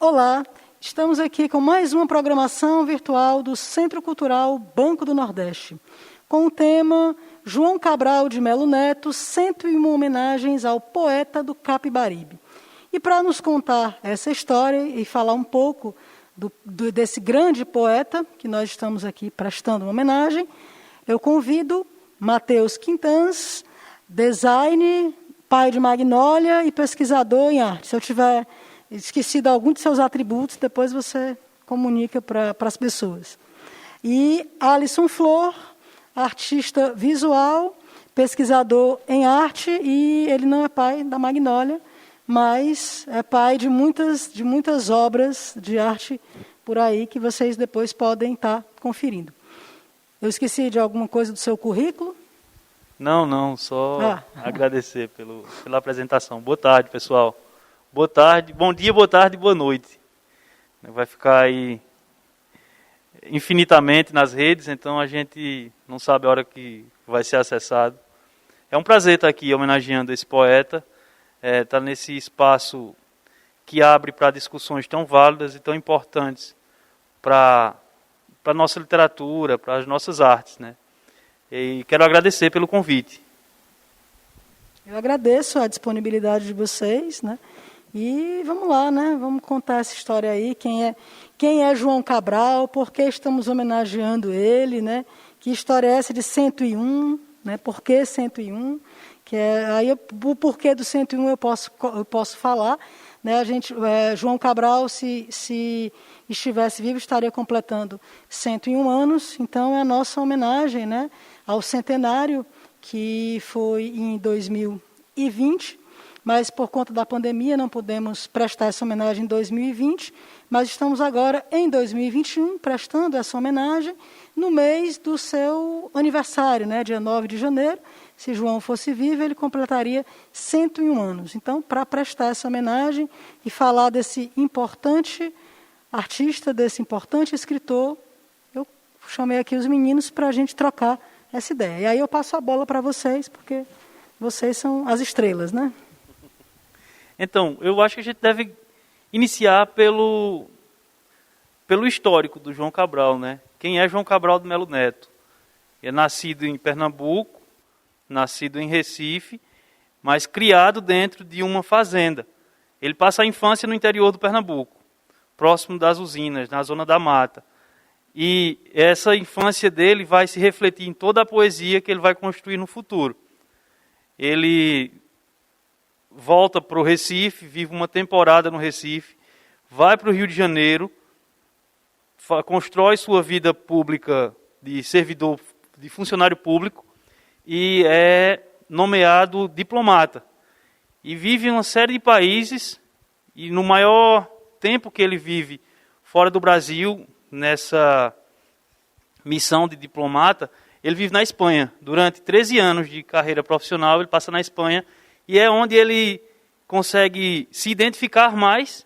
Olá, estamos aqui com mais uma programação virtual do Centro Cultural Banco do Nordeste, com o tema João Cabral de Melo Neto, 101 homenagens ao poeta do Capibaribe. E para nos contar essa história e falar um pouco desse grande poeta, que nós estamos aqui prestando uma homenagem, eu convido Matheus Quintans, design, pai de Magnólia e pesquisador em arte. Se eu tiver esquecido algum de seus atributos, depois você comunica para as pessoas. E Alisson Flor, artista visual, pesquisador em arte, e ele não é pai da Magnólia, mas é pai de muitas obras de arte por aí que vocês depois podem estar conferindo. Eu esqueci de alguma coisa do seu currículo? Não, só agradecer pela apresentação. Boa tarde, pessoal. Boa tarde, bom dia, boa tarde, boa noite. Vai ficar aí infinitamente nas redes, então a gente não sabe a hora que vai ser acessado. É um prazer estar aqui homenageando esse poeta, estar nesse espaço que abre para discussões tão válidas e tão importantes para a nossa literatura, para as nossas artes, né? E quero agradecer pelo convite. Eu agradeço a disponibilidade de vocês, né? E vamos lá, né? Vamos contar essa história aí. Quem é João Cabral? Por que estamos homenageando ele, né? Que história é essa de 101? Né? Por que 101? O porquê do 101 eu posso falar. Né? João Cabral, se estivesse vivo, estaria completando 101 anos. Então é a nossa homenagem, né? Ao centenário, que foi em 2020. Mas por conta da pandemia não pudemos prestar essa homenagem em 2020, mas estamos agora em 2021 prestando essa homenagem no mês do seu aniversário, né, dia 9 de janeiro. Se João fosse vivo, ele completaria 101 anos. Então, para prestar essa homenagem e falar desse importante artista, desse importante escritor, eu chamei aqui os meninos para a gente trocar essa ideia. E aí eu passo a bola para vocês, porque vocês são as estrelas, né? Então, eu acho que a gente deve iniciar pelo histórico do João Cabral, né? Quem é João Cabral de Melo Neto? É nascido em Pernambuco, nascido em Recife, mas criado dentro de uma fazenda. Ele passa a infância no interior do Pernambuco, próximo das usinas, na zona da mata. E essa infância dele vai se refletir em toda a poesia que ele vai construir no futuro. Ele volta para o Recife, vive uma temporada no Recife, vai para o Rio de Janeiro, constrói sua vida pública de servidor, de funcionário público, e é nomeado diplomata. E vive em uma série de países, e no maior tempo que ele vive fora do Brasil, nessa missão de diplomata, ele vive na Espanha. Durante 13 anos de carreira profissional, ele passa na Espanha, e é onde ele consegue se identificar mais.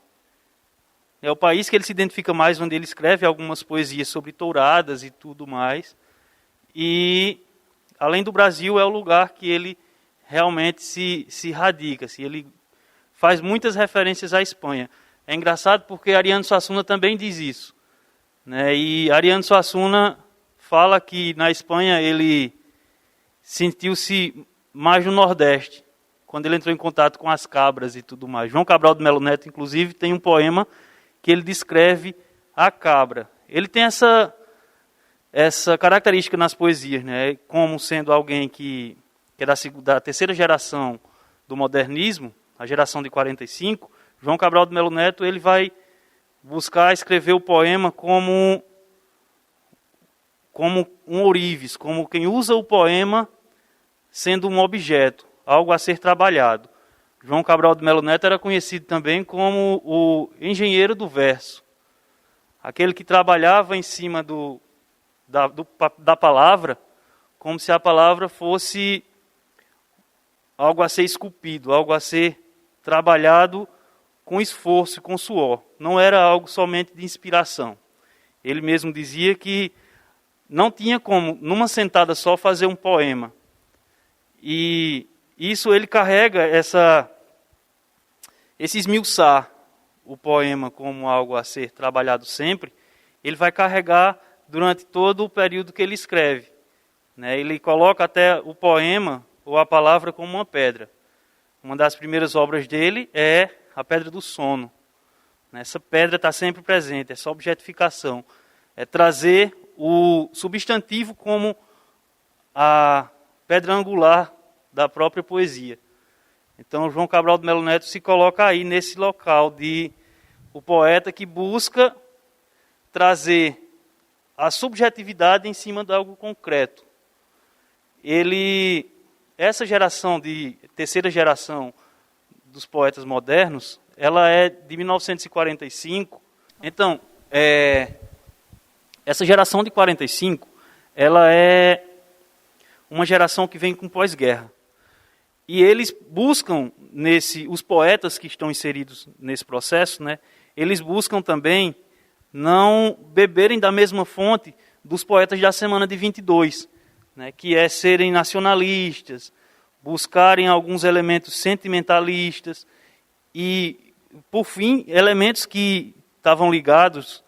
É o país que ele se identifica mais, onde ele escreve algumas poesias sobre touradas e tudo mais. E, além do Brasil, é o lugar que ele realmente se radica. Ele faz muitas referências à Espanha. É engraçado porque Ariano Suassuna também diz isso, né? E Ariano Suassuna fala que na Espanha ele sentiu-se mais no Nordeste, quando ele entrou em contato com as cabras e tudo mais. João Cabral de Melo Neto, inclusive, tem um poema que ele descreve a cabra. Ele tem essa característica nas poesias, né? Como sendo alguém que é da terceira geração do modernismo, a geração de 45, João Cabral de Melo Neto ele vai buscar escrever o poema como um ourives, como quem usa o poema sendo um objeto, algo a ser trabalhado. João Cabral de Melo Neto era conhecido também como o engenheiro do verso, aquele que trabalhava em cima da palavra, como se a palavra fosse algo a ser esculpido, algo a ser trabalhado com esforço, com suor. Não era algo somente de inspiração. Ele mesmo dizia que não tinha como, numa sentada só, fazer um poema. E isso ele carrega esse esmiuçar, o poema como algo a ser trabalhado sempre, ele vai carregar durante todo o período que ele escreve, né? Ele coloca até o poema ou a palavra como uma pedra. Uma das primeiras obras dele é a Pedra do Sono. Essa pedra está sempre presente, essa objetificação. É trazer o substantivo como a pedra angular da própria poesia. Então, João Cabral de Melo Neto se coloca aí nesse local de o poeta que busca trazer a subjetividade em cima de algo concreto. Essa geração terceira geração dos poetas modernos, ela é de 1945. Então, essa geração de 45, ela é uma geração que vem com pós-guerra. E eles buscam, os poetas que estão inseridos nesse processo, né, eles buscam também não beberem da mesma fonte dos poetas da semana de 22, né, que é serem nacionalistas, buscarem alguns elementos sentimentalistas e, por fim, elementos que estavam ligados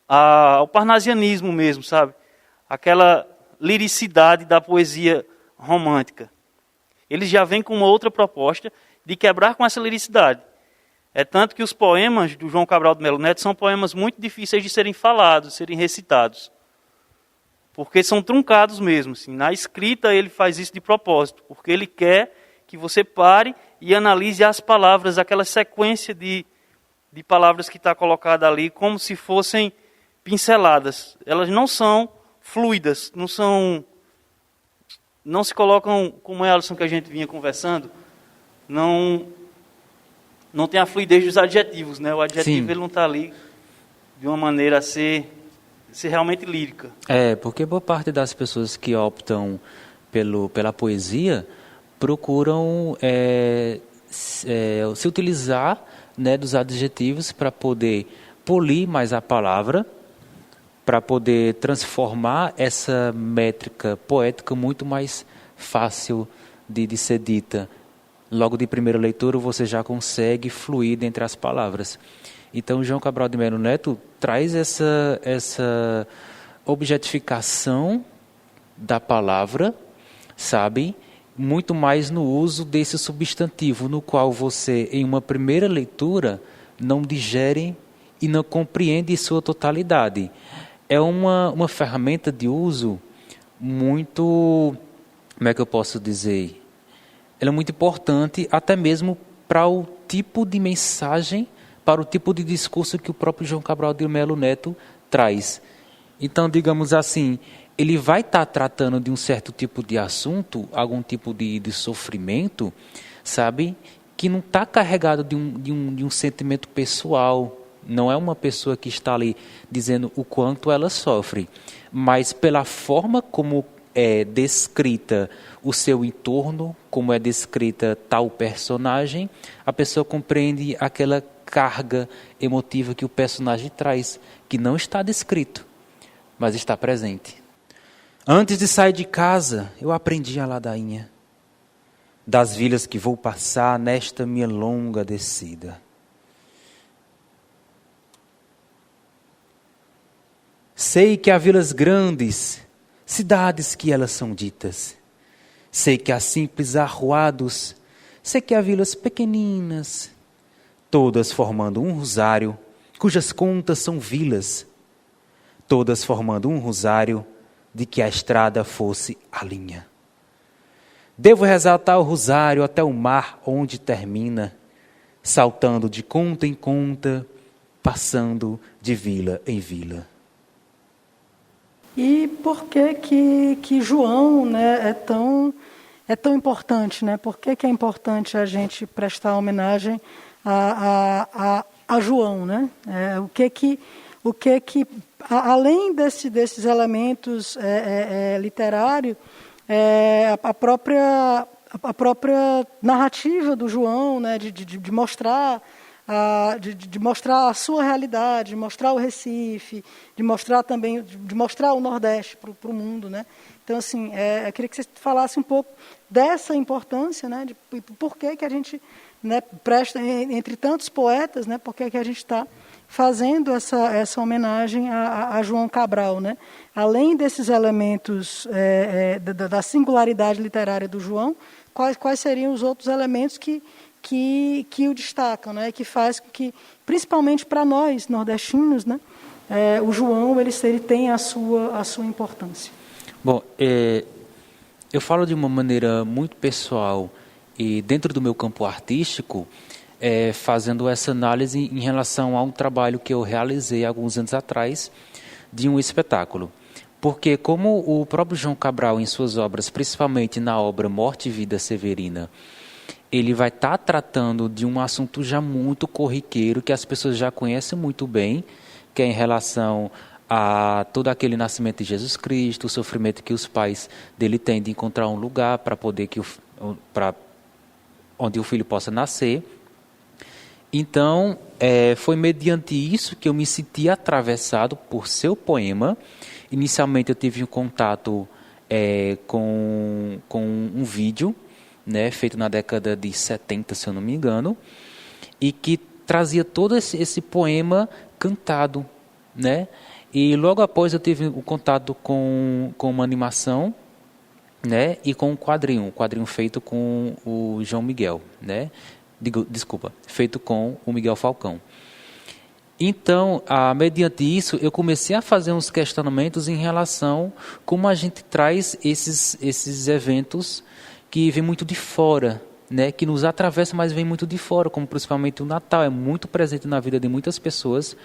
ao parnasianismo mesmo, sabe? Aquela liricidade da poesia romântica. Eles já vêm com uma outra proposta de quebrar com essa liricidade. É tanto que os poemas do João Cabral de Melo Neto são poemas muito difíceis de serem falados, de serem recitados. Porque são truncados mesmo. Assim. Na escrita ele faz isso de propósito, porque ele quer que você pare e analise as palavras, aquela sequência de palavras que está colocada ali, como se fossem pinceladas. Elas não são fluidas, não se colocam, como é, Alisson, que a gente vinha conversando, não tem a fluidez dos adjetivos, né? O adjetivo ele não está ali de uma maneira a ser realmente lírica. Porque boa parte das pessoas que optam pela poesia procuram se utilizar, né, dos adjetivos para poder polir mais a palavra, para poder transformar essa métrica poética muito mais fácil de ser dita. Logo de primeira leitura você já consegue fluir entre as palavras. Então João Cabral de Melo Neto traz essa objetificação da palavra, sabe? Muito mais no uso desse substantivo, no qual você, em uma primeira leitura, não digere e não compreende em sua totalidade. É uma ferramenta de uso muito, como é que eu posso dizer? Ela é muito importante até mesmo para o tipo de mensagem, para o tipo de discurso que o próprio João Cabral de Melo Neto traz. Então, digamos assim, ele vai estar tratando de um certo tipo de assunto, algum tipo de sofrimento, sabe? Que não está carregado de um sentimento pessoal. Não é uma pessoa que está ali dizendo o quanto ela sofre, mas pela forma como é descrita o seu entorno, como é descrita tal personagem, a pessoa compreende aquela carga emotiva que o personagem traz, que não está descrito, mas está presente. Antes de sair de casa, eu aprendi a ladainha das vilas que vou passar nesta minha longa descida. Sei que há vilas grandes, cidades que elas são ditas. Sei que há simples arruados, sei que há vilas pequeninas, todas formando um rosário, cujas contas são vilas. Todas formando um rosário de que a estrada fosse a linha. Devo ressaltar o rosário até o mar onde termina, saltando de conta em conta, passando de vila em vila. E por que João, né, é tão importante, né? Por que é importante a gente prestar homenagem a João, né? O que além desses elementos literários, a própria narrativa do João, né, de mostrar de mostrar a sua realidade, de mostrar o Recife, de mostrar também, de mostrar o Nordeste para o mundo, né? Então, assim, eu queria que você falasse um pouco dessa importância, né? De por que a gente né, presta, entre tantos poetas, né, porque é que a gente está fazendo essa homenagem a João Cabral, né? Além desses elementos da singularidade literária do João, quais seriam os outros elementos que o destacam, né? Que faz com que, principalmente para nós nordestinos, né, o João ele tem a sua importância. Bom, eu falo de uma maneira muito pessoal e dentro do meu campo artístico, fazendo essa análise em relação a um trabalho que eu realizei alguns anos atrás de um espetáculo. Porque como o próprio João Cabral, em suas obras, principalmente na obra Morte e Vida Severina, ele vai estar tratando de um assunto já muito corriqueiro, que as pessoas já conhecem muito bem, que é em relação a todo aquele nascimento de Jesus Cristo, o sofrimento que os pais dele têm de encontrar um lugar para poder onde o filho possa nascer. Então, foi mediante isso que eu me senti atravessado por seu poema. Inicialmente eu tive um contato com um vídeo, né, feito na década de 70, se eu não me engano, e que trazia todo esse poema cantado, né? E logo após eu tive o contato com uma animação, né, e com um quadrinho feito com o João Miguel, né? Feito com o Miguel Falcão. Então, mediante isso, eu comecei a fazer uns questionamentos em relação a como a gente traz esses eventos que vêm muito de fora, né, que nos atravessam, mas vêm muito de fora, como principalmente o Natal, é muito presente na vida de muitas pessoas,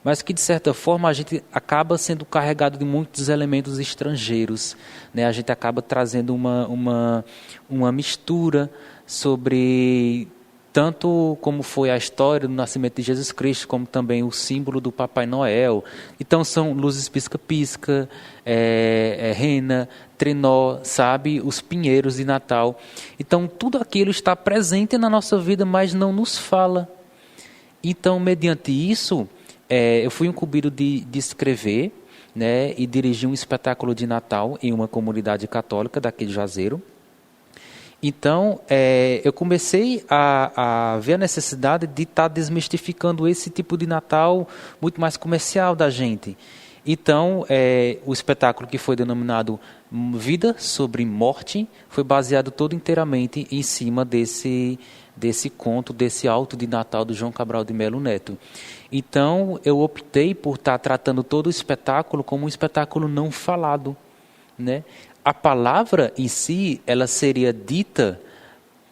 mas que, de certa forma, a gente acaba sendo carregado de muitos elementos estrangeiros, né? A gente acaba trazendo uma mistura sobre tanto como foi a história do nascimento de Jesus Cristo, como também o símbolo do Papai Noel. Então são luzes pisca-pisca, rena, trenó, sabe, os pinheiros de Natal. Então tudo aquilo está presente na nossa vida, mas não nos fala. Então, mediante isso, eu fui incumbido de escrever, né, e dirigir um espetáculo de Natal em uma comunidade católica daqui de Juazeiro. Então, eu comecei a ver a necessidade de estar desmistificando esse tipo de Natal muito mais comercial da gente. Então, o espetáculo que foi denominado Vida sobre Morte foi baseado todo inteiramente em cima desse conto, desse alto de Natal do João Cabral de Melo Neto. Então, eu optei por estar tratando todo o espetáculo como um espetáculo não falado, né? A palavra em si, ela seria dita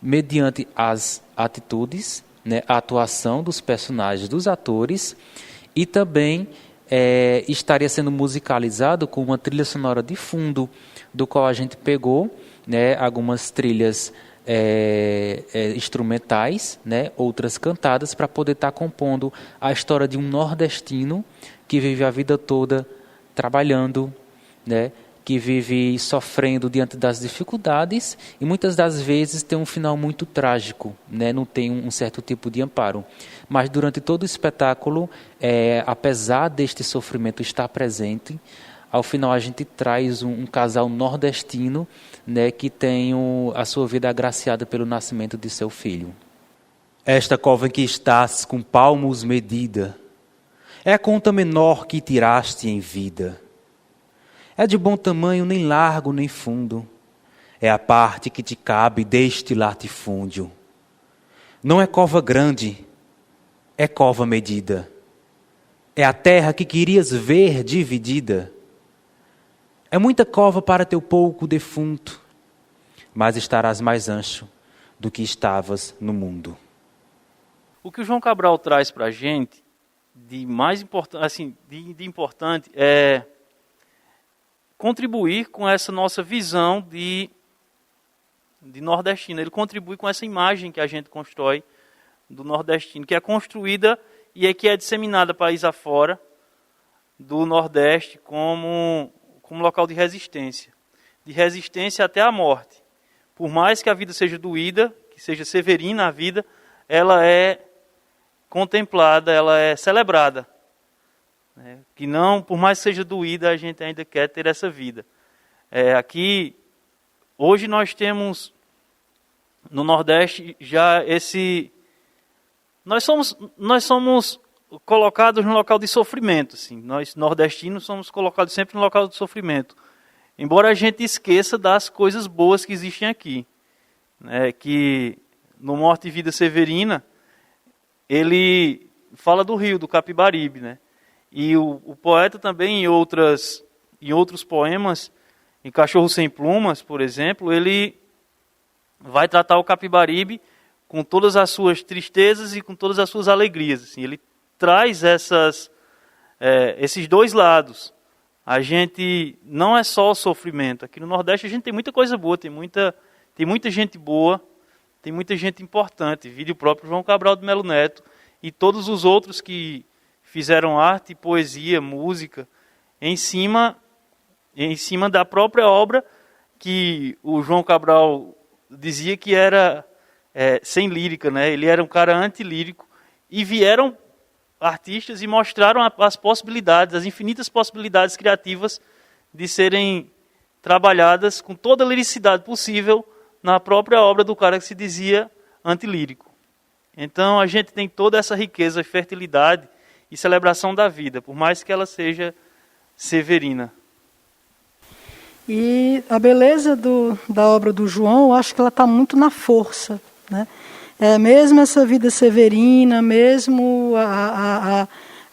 mediante as atitudes, né, a atuação dos personagens, dos atores, e também estaria sendo musicalizado com uma trilha sonora de fundo, do qual a gente pegou, né, algumas trilhas instrumentais, né, outras cantadas, para poder estar compondo a história de um nordestino que vive a vida toda trabalhando, né, que vive sofrendo diante das dificuldades e muitas das vezes tem um final muito trágico, né? Não tem um certo tipo de amparo. Mas durante todo o espetáculo, apesar deste sofrimento estar presente, ao final a gente traz um casal nordestino, né, que tem a sua vida agraciada pelo nascimento de seu filho. Esta cova em que estás com palmos medida, é a conta menor que tiraste em vida. É de bom tamanho, nem largo, nem fundo. É a parte que te cabe deste latifúndio. Não é cova grande, é cova medida. É a terra que querias ver dividida. É muita cova para teu pouco defunto, mas estarás mais ancho do que estavas no mundo. O que o João Cabral traz para a gente, de mais importante, assim, de importante, é contribuir com essa nossa visão de nordestino. Ele contribui com essa imagem que a gente constrói do nordestino, que é construída e que é disseminada país afora do Nordeste como local de resistência até a morte. Por mais que a vida seja doída, que seja severina a vida, ela é contemplada, ela é celebrada. Que não, por mais que seja doída, a gente ainda quer ter essa vida. Aqui, hoje nós temos no Nordeste já nós somos colocados no local de sofrimento, assim. Nós nordestinos somos colocados sempre no local de sofrimento, embora a gente esqueça das coisas boas que existem aqui, né? Que no Morte e Vida Severina ele fala do rio, do Capibaribe, né? E o poeta também, em outros poemas, em Cachorro Sem Plumas, por exemplo, ele vai tratar o Capibaribe com todas as suas tristezas e com todas as suas alegrias. Assim, ele traz esses dois lados. A gente não é só o sofrimento. Aqui no Nordeste a gente tem muita coisa boa, tem muita gente boa, tem muita gente importante. Vide o próprio João Cabral de Melo Neto e todos os outros que fizeram arte, poesia, música, em cima da própria obra que o João Cabral dizia que era sem lírica, né? Ele era um cara antilírico, e vieram artistas e mostraram as possibilidades, as infinitas possibilidades criativas de serem trabalhadas com toda a liricidade possível na própria obra do cara que se dizia antilírico. Então a gente tem toda essa riqueza e fertilidade e celebração da vida, por mais que ela seja severina. E a beleza da obra do João, eu acho que ela está muito na força, né? Mesmo essa vida severina, mesmo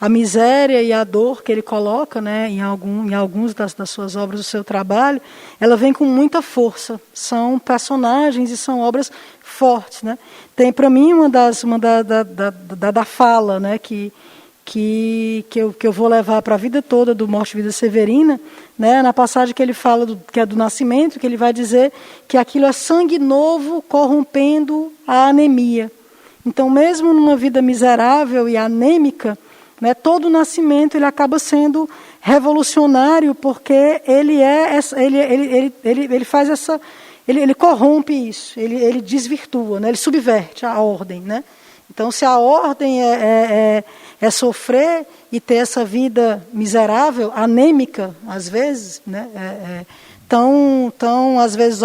a miséria e a dor que ele coloca, né, em alguns das suas obras, do seu trabalho, ela vem com muita força. São personagens e são obras fortes, né? Tem para mim uma da fala, né, que eu vou levar para a vida toda, do Morte e Vida Severina, né, na passagem que ele fala que é do nascimento, que ele vai dizer que aquilo é sangue novo corrompendo a anemia. Então, mesmo numa vida miserável e anêmica, né, todo nascimento ele acaba sendo revolucionário, porque ele faz ele corrompe isso, ele desvirtua, né, ele subverte a ordem, né? Então, se a ordem é sofrer e ter essa vida miserável, anêmica, às vezes, né, tão às vezes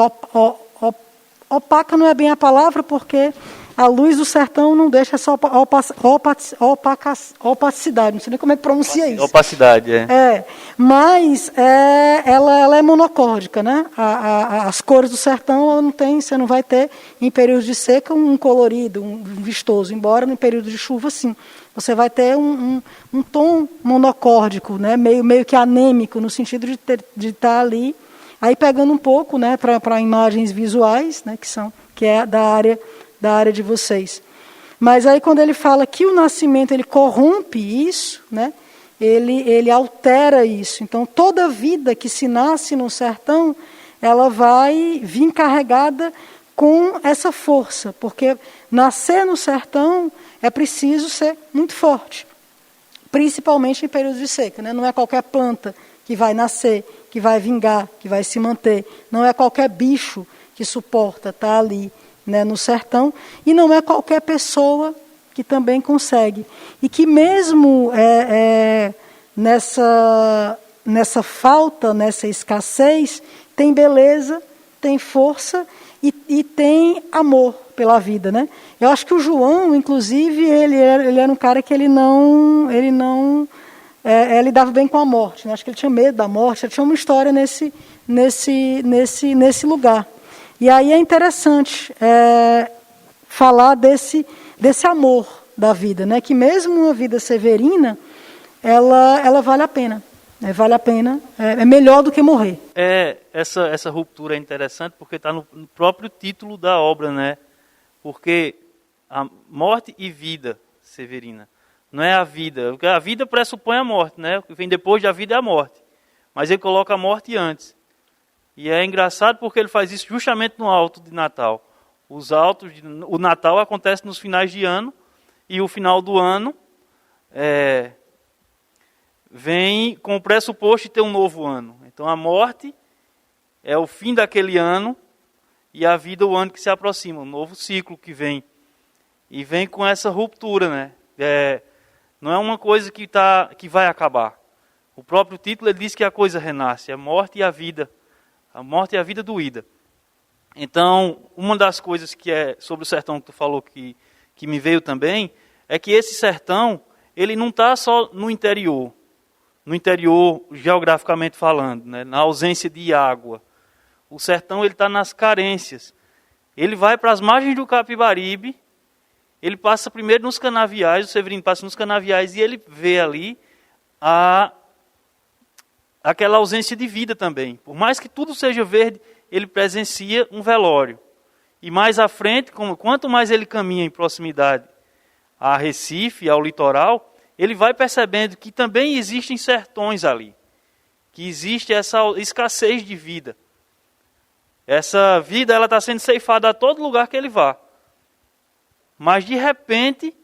opaca não é bem a palavra, porque a luz do sertão não deixa essa opacidade, não sei nem como é que pronuncia isso. Opacidade, Mas ela é monocórdica, né? As cores do sertão ela não tem, você não vai ter em período de seca um colorido, um vistoso, embora no período de chuva sim. Você vai ter um tom monocórdico, né? meio que anêmico, no sentido de estar ali, aí pegando um pouco, né, para imagens visuais, né, que é da área de vocês. Mas aí quando ele fala que o nascimento ele corrompe isso, né, ele altera isso. Então toda vida que se nasce no sertão, ela vai vir carregada com essa força, porque nascer no sertão é preciso ser muito forte, principalmente em período de seca, né? Não é qualquer planta que vai nascer, que vai vingar, que vai se manter. Não é qualquer bicho que suporta estar ali, né, no sertão, e não é qualquer pessoa que também consegue. E que mesmo nessa falta, nessa escassez, tem beleza, tem força e tem amor pela vida, né? Eu acho que o João, inclusive, ele era um cara que ele não lidava bem com a morte, né? Acho que ele tinha medo da morte, ele tinha uma história nesse lugar. E aí é interessante falar desse amor da vida, né? Que mesmo uma vida severina, ela vale a pena. Vale a pena, é melhor do que morrer. Essa ruptura é interessante porque está no próprio título da obra, né? Porque a morte e vida severina. Não é a vida, porque a vida pressupõe a morte, né? O que vem depois da vida é a morte. Mas ele coloca a morte antes. E é engraçado porque ele faz isso justamente no alto de Natal. O Natal acontece nos finais de ano, e o final do ano vem com o pressuposto de ter um novo ano. Então a morte é o fim daquele ano, e a vida o ano que se aproxima, um novo ciclo que vem. E vem com essa ruptura, né? Não é uma coisa que vai acabar. O próprio título ele diz que a coisa renasce, a morte e a vida doída. Então, uma das coisas que é sobre o sertão que tu falou que me veio também, é que esse sertão, ele não está só no interior geograficamente falando, né, na ausência de água. O sertão está nas carências. Ele vai para as margens do Capibaribe, ele passa primeiro nos canaviais, o Severino passa nos canaviais e ele vê ali aquela ausência de vida também. Por mais que tudo seja verde, ele presencia um velório. E mais à frente, quanto mais ele caminha em proximidade a Recife, ao litoral, ele vai percebendo que também existem sertões ali. Que existe essa escassez de vida. Essa vida está sendo ceifada a todo lugar que ele vá. Mas de repente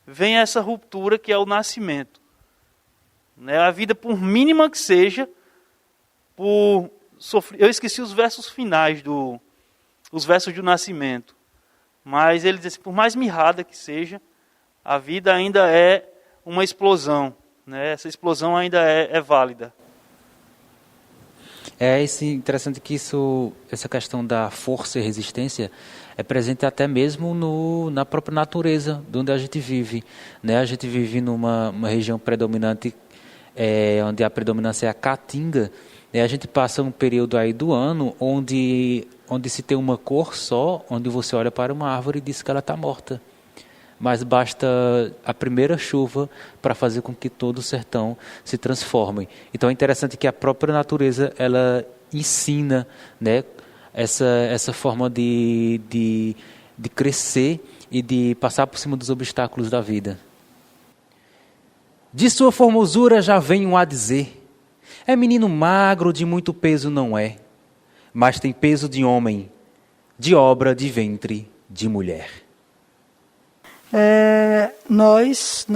vem essa ruptura que é o nascimento. Né? A vida, por mínima que seja, eu esqueci os versos finais, os versos do nascimento. Mas ele diz assim, por mais mirrada que seja, a vida ainda é uma explosão. Né? Essa explosão ainda é válida. É interessante que essa questão da força e resistência é presente até mesmo na própria natureza de onde a gente vive. Né? A gente vive numa região predominante, onde a predominância é a caatinga. Né? A gente passa um período aí do ano onde se tem uma cor só, onde você olha para uma árvore e diz que ela está morta. Mas basta a primeira chuva para fazer com que todo o sertão se transforme. Então é interessante que a própria natureza ela ensina, né, essa forma de crescer e de passar por cima dos obstáculos da vida. De sua formosura já venho a dizer, é menino magro, de muito peso não é, mas tem peso de homem, de obra, de ventre, de mulher. Nós,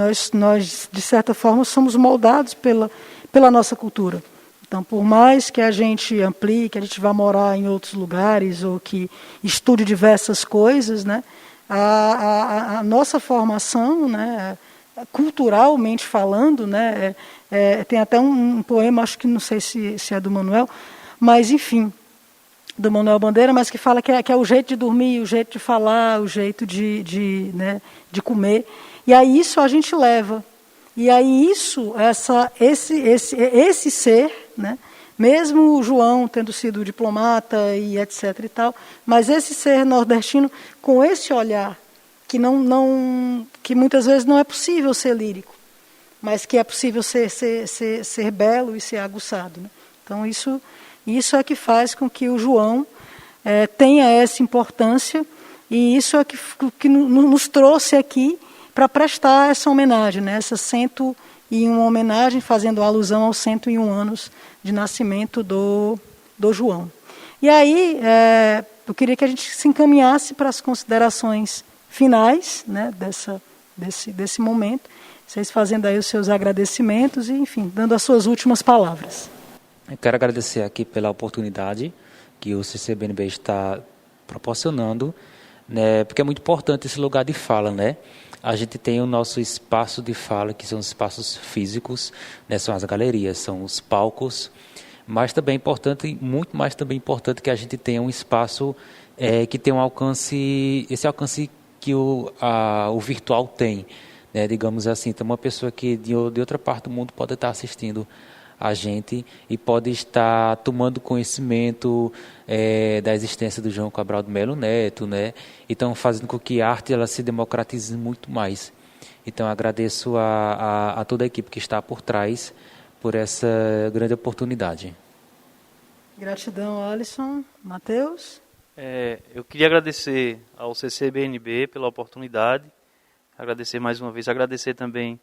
de certa forma, somos moldados pela nossa cultura. Então, por mais que a gente amplie, que a gente vá morar em outros lugares ou que estude diversas coisas, né, a nossa formação, né, culturalmente falando, né, tem até um poema, acho que não sei se é do Manuel, mas enfim, do Manuel Bandeira, mas que fala que é o jeito de dormir, o jeito de falar, o jeito de comer. E aí isso a gente leva. E aí esse ser, né, mesmo o João tendo sido diplomata e etc. e tal, mas esse ser nordestino com esse olhar, que muitas vezes não é possível ser lírico, mas que é possível ser belo e ser aguçado. Né? Então isso é que faz com que o João tenha essa importância e isso é que nos trouxe aqui para prestar essa homenagem, né? Essa 101 homenagem, fazendo alusão aos 101 anos de nascimento do João. E aí, eu queria que a gente se encaminhasse para as considerações finais, né, desse momento, vocês fazendo aí os seus agradecimentos e, enfim, dando as suas últimas palavras. Eu quero agradecer aqui pela oportunidade que o CCBNB está proporcionando, né, porque é muito importante esse lugar de fala, né? A gente tem o nosso espaço de fala, que são os espaços físicos, né, são as galerias, são os palcos, mas também é importante, muito mais também importante que a gente tenha um espaço que tenha esse alcance que o virtual tem, né, digamos assim. Então, uma pessoa que de outra parte do mundo pode estar assistindo a gente e pode estar tomando conhecimento da existência do João Cabral de Melo Neto, né? Então, fazendo com que a arte ela se democratize muito mais. Então, agradeço a toda a equipe que está por trás por essa grande oportunidade. Gratidão, Alisson. Matheus? Eu queria agradecer ao CCBNB pela oportunidade, agradecer mais uma vez, agradecer também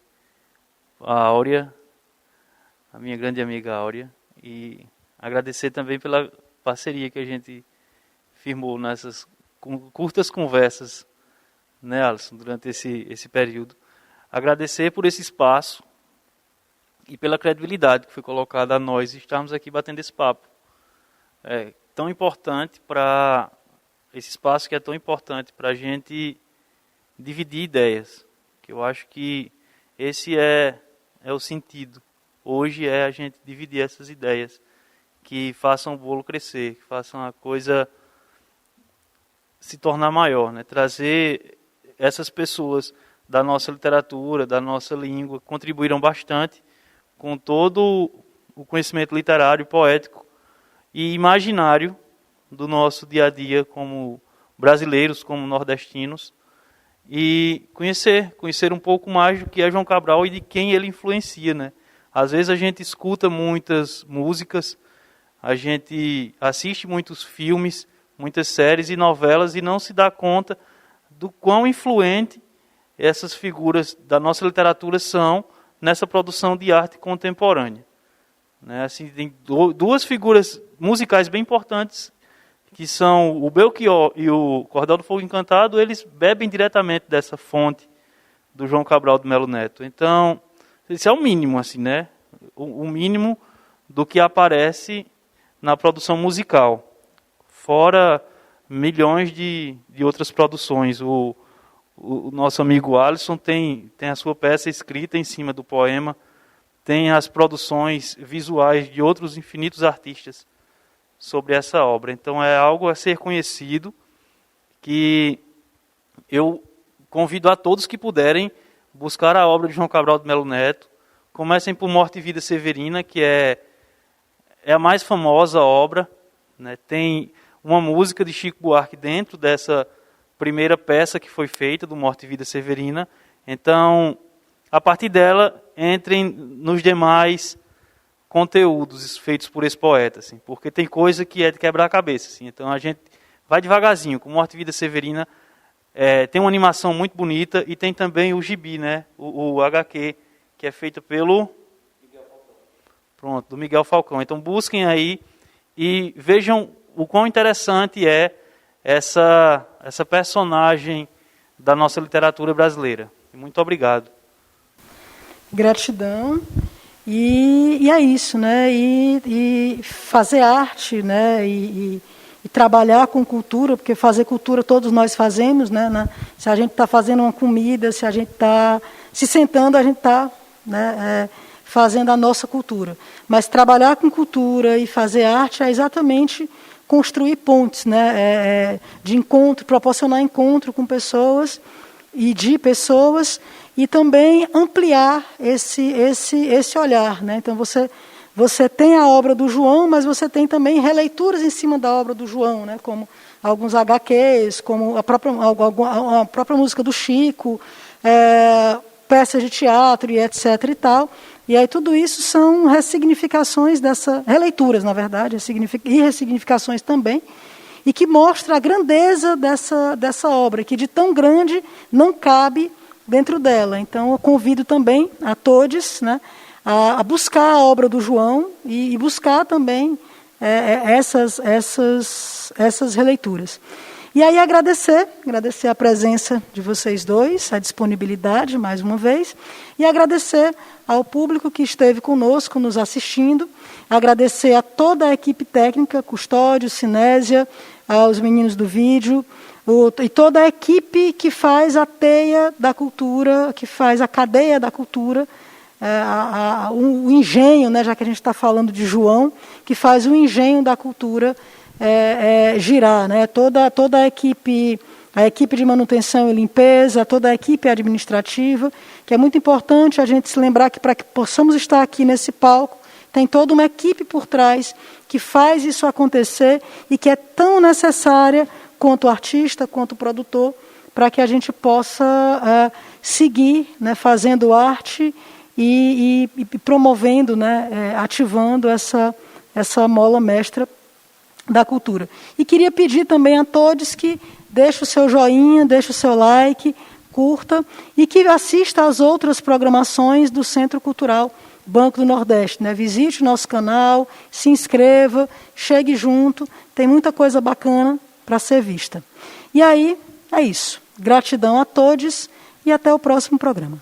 a Áurea, a minha grande amiga Áurea, e agradecer também pela parceria que a gente firmou nessas curtas conversas, né, Alisson, durante esse período. Agradecer por esse espaço e pela credibilidade que foi colocada a nós estarmos aqui batendo esse papo. Tão importante para esse espaço que é tão importante para a gente dividir ideias, que eu acho que esse é o sentido. Hoje é a gente dividir essas ideias que façam o bolo crescer, que façam a coisa se tornar maior, né? Trazer essas pessoas da nossa literatura, da nossa língua, contribuíram bastante com todo o conhecimento literário, poético e imaginário do nosso dia a dia como brasileiros, como nordestinos, e conhecer um pouco mais do que é João Cabral e de quem ele influencia, né? Às vezes a gente escuta muitas músicas, a gente assiste muitos filmes, muitas séries e novelas e não se dá conta do quão influente essas figuras da nossa literatura são nessa produção de arte contemporânea. Né? Assim, tem duas figuras musicais bem importantes, que são o Belchior e o Cordel do Fogo Encantado. Eles bebem diretamente dessa fonte do João Cabral de Melo Neto. Então, esse é o mínimo, assim, né? O mínimo do que aparece na produção musical. Fora milhões de outras produções. O nosso amigo Alisson tem a sua peça escrita em cima do poema, tem as produções visuais de outros infinitos artistas sobre essa obra. Então é algo a ser conhecido, que eu convido a todos que puderem buscar a obra de João Cabral de Melo Neto. Comecem por Morte e Vida Severina, que é a mais famosa obra, né? Tem uma música de Chico Buarque dentro dessa primeira peça que foi feita, do Morte e Vida Severina. Então, a partir dela, entrem nos demais conteúdos feitos por esse poeta, assim, porque tem coisa que é de quebrar a cabeça. Assim. Então, a gente vai devagarzinho. Com Morte e Vida Severina, tem uma animação muito bonita e tem também o gibi, né? O HQ, que é feito pelo do Miguel Falcão. Então busquem aí e vejam o quão interessante é essa personagem da nossa literatura brasileira. Muito obrigado. Gratidão. E é isso, né? E fazer arte, né? E trabalhar com cultura, porque fazer cultura todos nós fazemos, né? Se a gente está fazendo uma comida, se a gente está se sentando, a gente está, né, fazendo a nossa cultura. Mas trabalhar com cultura e fazer arte é exatamente construir pontes, né, de encontro, proporcionar encontro com pessoas e de pessoas, e também ampliar esse olhar, né? Então você tem a obra do João, mas você tem também releituras em cima da obra do João, né? Como alguns HQs, como a própria música do Chico, peças de teatro e etc. e tal. E aí tudo isso são ressignificações releituras, na verdade, e ressignificações também, e que mostra a grandeza dessa obra, que de tão grande não cabe dentro dela. Então eu convido também a todos, né, a buscar a obra do João e buscar também essas releituras. E aí agradecer a presença de vocês dois, a disponibilidade mais uma vez, e agradecer ao público que esteve conosco, nos assistindo, agradecer a toda a equipe técnica, Custódio, Sinésia, aos meninos do vídeo, e toda a equipe que faz a teia da cultura, que faz a cadeia da cultura, o engenho, né, já que a gente está falando de João, que faz o engenho da cultura girar, né? Toda a equipe de manutenção e limpeza, toda a equipe administrativa, que é muito importante a gente se lembrar que para que possamos estar aqui nesse palco, tem toda uma equipe por trás que faz isso acontecer e que é tão necessária quanto o artista, quanto o produtor, para que a gente possa seguir, né, fazendo arte e promovendo, né, ativando essa mola mestra da cultura. E queria pedir também a todos que deixem o seu joinha, deixem o seu like, curta, e que assista às outras programações do Centro Cultural Banco do Nordeste. Né? Visite o nosso canal, se inscreva, chegue junto, tem muita coisa bacana para ser vista. E aí, é isso. Gratidão a todos e até o próximo programa.